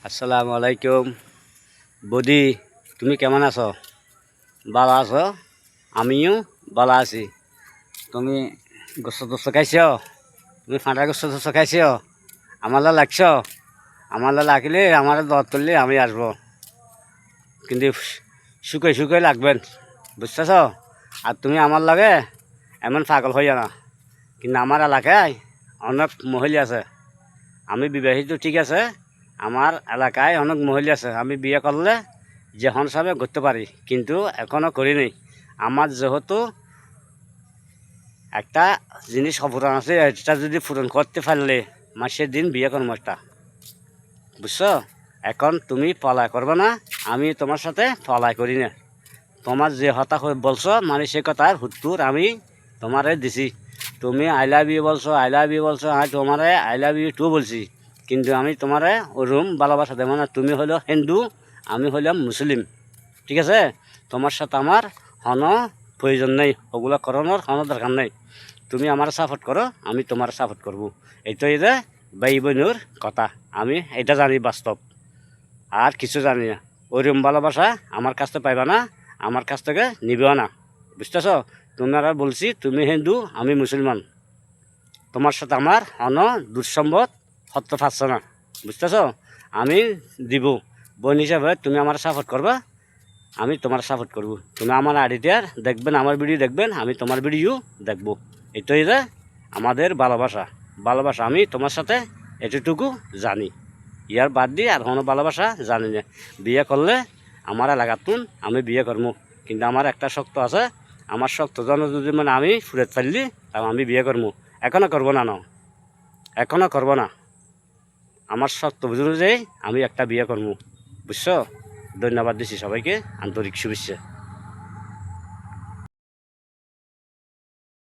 আসসালামু আলাইকুম। বৌদি, তুমি কেমন আছো? ভালো আছো? আমিও ভালো আছি। তুমি গোস্ত টোস্ত খাইছ? তুমি ফাঁটা গোস্ত টোস্ত খাইছ? আমারলা লাগছ? আমারলা লাগিলে আমার দর করলে আমি আসবো, কিন্তু শুকাই শুকাই লাগবেন, বুঝতেছ? আর তুমি আমার লাগে এমন পাগল হইয়া না। কিন্তু আমার এলাকায় অনেক মহিলা আছে। আমি বিবাহিত, ঠিক আছে, আমার এলাকায় অনেক মহিলা আছে। আমি বিয়ে করলে যখন সবে ঘুরতে পারি, কিন্তু এখনও করিনি। আমার যেহেতু একটা জিনিস অপূরণ আছে, এটা যদি পূরণ করতে পারলে মাসের দিন বিয়ে করবো একটা, বুঝছো? এখন তুমি পলায় করবে না, আমি তোমার সাথে পলায় করি না। তোমার যে হতা বলছো মানে সে কথার উত্তর আমি তোমারে দিছি। তুমি আই লাভ ইউ বলছো, আই লাভ ইউ বলছো, আমি তোমারে আই লাভ ইউ টু বলছি। কিন্তু আমি তোমারে ওরম ভালোবাসা দেবো না। তুমি হলো হিন্দু, আমি হইলাম মুসলিম, ঠিক আছে? তোমার সাথে আমার কোনো প্রয়োজন নেই, ওগুলো করানোর কোনো দরকার নেই। তুমি আমার সাপোর্ট করো, আমি তোমার সাপোর্ট করবো। এইটাই যে ভাই বোনের কথা, আমি এটা জানি বাস্তব, আর কিছু জানি না। ওইরকম ভালোবাসা আমার কাছ থেকে পাইবা না, আমার কাছ থেকে নিবেও না, বুঝতেছ? তোমারা বলছি তুমি হিন্দু, আমি মুসলমান, তোমার সাথে আমার অন দুঃসম্বত হতে পারছে না, বুঝতেছ? আমি দিব বোন হিসাবে, তুমি আমার সাপোর্ট করবা, আমি তোমার সাপোর্ট করব। তুমি আমার আইডিটার দেখবেন, আমার ভিডিও দেখবেন, আমি তোমার ভিডিও দেখব। এটাই যে আমাদের ভালোবাসা। ভালোবাসা আমি তোমার সাথে এতটুকু জানি, ইয়ার বাদ দিয়ে আর কোনো ভালোবাসা জানি না। বিয়ে করলে আমার এলাকাতুন আমি বিয়ে করবো, কিন্তু আমার একটা শক্ত আছে। আমার শক্ত জন যদি মানে আমি ফুরেত ফেললি, তাও আমি বিয়ে করবো। এখনও করবো না, এখনও করবো না। আমার শক্ত বুঝুন যে আমি একটা বিয়ে করবো, বুঝছো? ধন্যবাদ দিচ্ছি সবাইকে, আন্তরিক শুভেচ্ছা।